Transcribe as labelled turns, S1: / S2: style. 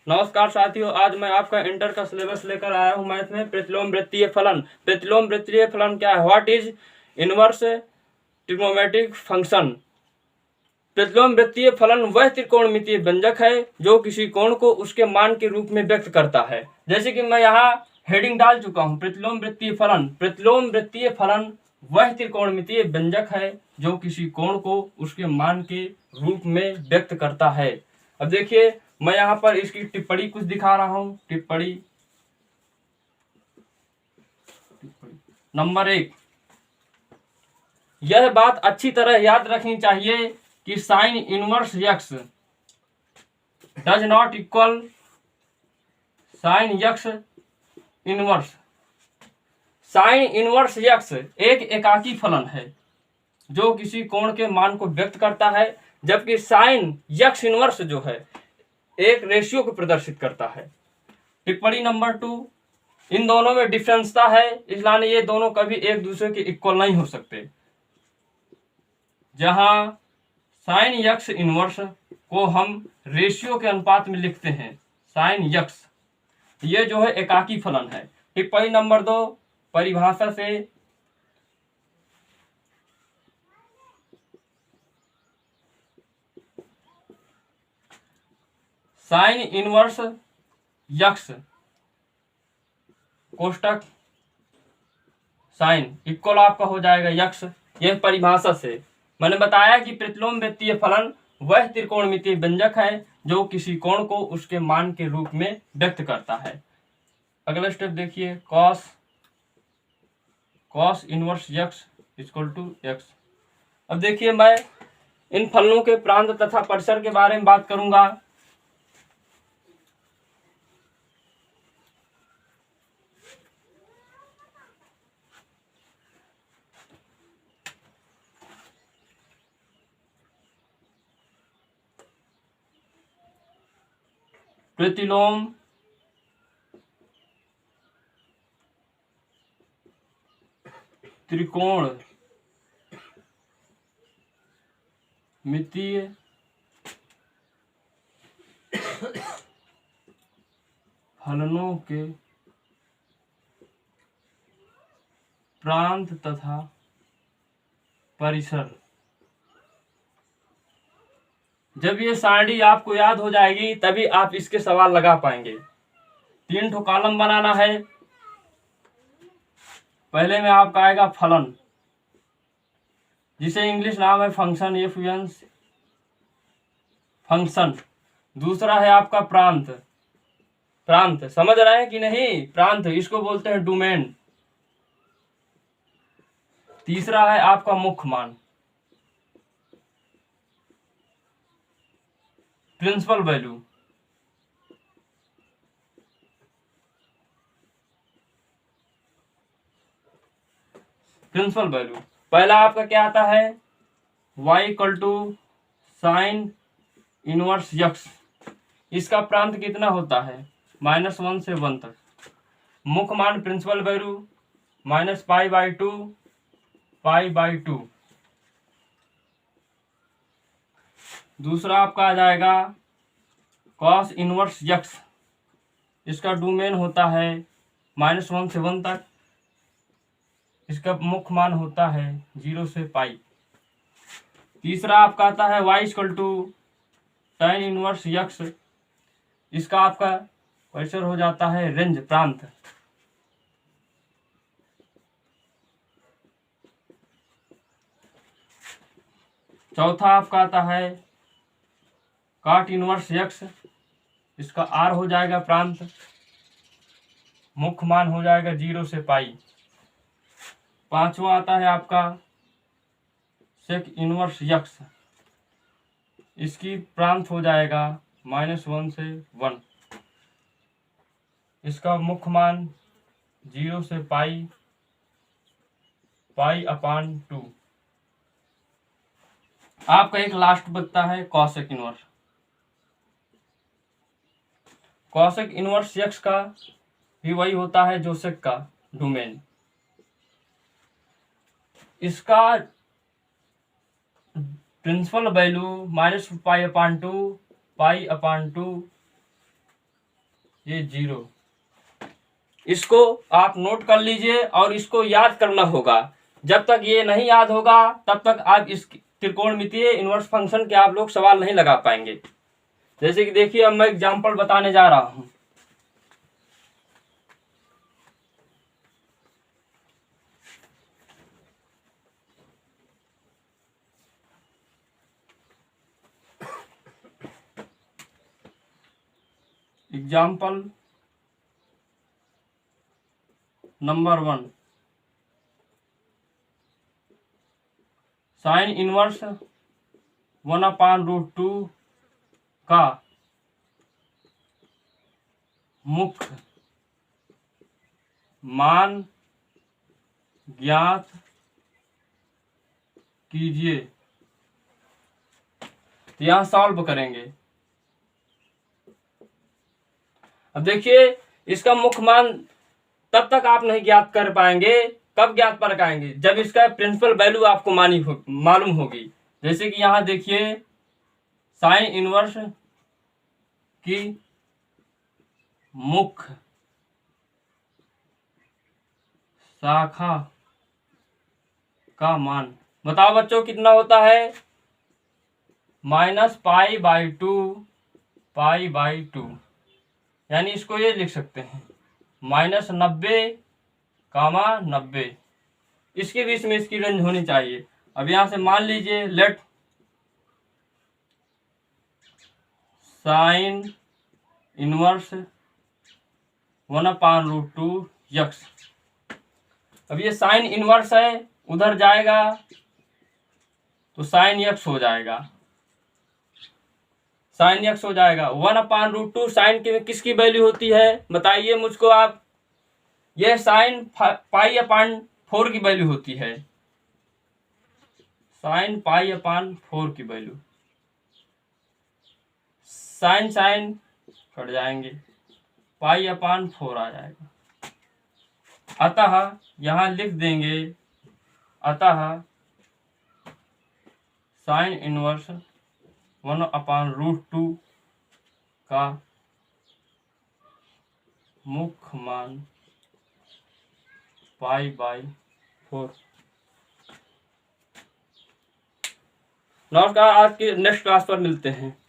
S1: नमस्कार साथियों, आज मैं आपका इंटर का सिलेबस लेकर आया हूं मैथ में प्रतिलोम वृत्तीय फलन। प्रतिलोम वृत्तीय फलन क्या है? What is inverse trigonometric function. प्रतिलोम वृत्तीय फलन वह त्रिकोणमितीय व्यंजक है जो किसी कोण को उसके मान के रूप में व्यक्त करता है। जैसे कि मैं यहाँ हेडिंग डाल चुका हूँ, प्रतिलोम वृत्तीय फलन। प्रतिलोम वृत्तीय फलन वह त्रिकोणमितीय व्यंजक है जो किसी कोण को उसके मान के रूप में व्यक्त करता है। अब देखिए, मैं यहाँ पर इसकी टिप्पणी कुछ दिखा रहा हूं। टिप्पणी नंबर 1, यह बात अच्छी तरह याद रखनी चाहिए कि sign inverse x does not equal sign x inverse. Sign inverse x एक एकाकी फलन है जो किसी कोण के मान को व्यक्त करता है, जबकि साइन यक्स इनवर्स जो है एक रेशियो को प्रदर्शित करता है। टिप्पणी नंबर 2, इन दोनों में डिफरेंसता है, इसलिए ये दोनों कभी एक दूसरे के इक्वल नहीं हो सकते। जहां साइन यक्स इनवर्स को हम रेशियो के अनुपात में लिखते हैं, साइन यक्स, ये जो है एकाकी फलन है। टिप्पणी नंबर 2, परिभाषा से साइन इनवर्स यक्स कोष्टक साइन इक्वल आपका हो जाएगा यक्स। यह परिभाषा से मैंने बताया कि प्रतिलोम वृत्तीय फलन वह त्रिकोणमितीय व्यंजक है जो किसी कोण को उसके मान के रूप में व्यक्त करता है। अगला स्टेप देखिए, cos inverse x equal to x. अब देखिए, मैं इन फलनों के प्रांत तथा परिसर के बारे में बात करूंगा। प्रतिलोम त्रिकोण मितीय फलनों के प्रांत तथा परिसर। जब ये सारणी आपको याद हो जाएगी तभी आप इसके सवाल लगा पाएंगे। 3 ठो कॉलम बनाना है। पहले में आपका आएगा फलन, जिसे इंग्लिश नाम है फंक्शन, एफ फंक्शन। दूसरा है आपका प्रांत, प्रांत समझ रहे हैं कि नहीं? प्रांत, इसको बोलते हैं डोमेन। तीसरा है आपका मुख्य मान, प्रिंसिपल वैल्यू। प्रिंसिपल वैल्यू पहला आपका क्या आता है? y equal to sine inverse x. इसका प्रांत कितना होता है? -1 से 1 तक। मुख्य मान प्रिंसिपल वैल्यू -π/2 π/2। दूसरा आपका आ जाएगा कॉस इनवर्स यक्स। इसका डोमेन होता है -1 से 1 तक। इसका मुख्य मान होता है 0 से π। तीसरा आपका आता है y equal to tan inverse x. इसका आपका परिसर हो जाता है रेंज, प्रांत। चौथा आपका आता है cot इनवर्स यक्स। इसका r हो जाएगा प्रांत, मुख्य मान हो जाएगा 0 से π। पांचवा आता है आपका sec इनवर्स यक्स। इसकी प्रांत हो जाएगा -1 से 1। इसका मुख्य मान 0 से π π/2। आपका एक लास्ट बचता है cosec inverse. Cosec inverse x का भी वही होता है जो सेक का डोमेन। इसका प्रिंसिपल वैल्यू -π/2 π/2 ये 0। इसको आप नोट कर लीजिए और इसको याद करना होगा। जब तक ये नहीं याद होगा तब तक आप इस त्रिकोणमितीय इनवर्स फंक्शन के आप लोग सवाल नहीं लगा पाएंगे। जैसे कि देखिए, अब मैं एग्जाम्पल बताने जा रहा हूं। एग्जाम्पल नंबर 1, साइन इनवर्स 1/√2 का मुख्य मान ज्ञात कीजिए। तो यहां सॉल्व करेंगे। अब देखिए, इसका मुख्य मान तब तक आप नहीं ज्ञात कर पाएंगे, कब ज्ञात कर पाएंगे, जब इसका प्रिंसिपल वैल्यू आपको मालूम होगी। जैसे कि यहां देखिए, साइन इनवर्स की मुख्य शाखा का मान बताओ बच्चों कितना होता है? -π/2 π/2। यानी इसको ये लिख सकते हैं -90, 90। इसके बीच में इसकी रेंज होनी चाहिए। अब यहां से मान लीजिए, लेट साइन इनवर्स 1/√2 x। अब ये साइन इनवर्स है, उधर जाएगा तो साइन x हो जाएगा। साइन x हो जाएगा 1/√2। साइन की किसकी वैल्यू होती है बताइए मुझको आप? यह साइन π/4 की वैल्यू होती है। साइन π/4 की वैल्यू। साइन कट जाएंगे, π/4 आ जाएगा। अतः यहां लिख देंगे, अतः साइन इनवर्स 1/√2 का मुख्य मान π/4। नमस्कार, आज की नेक्स्ट क्लास पर मिलते हैं।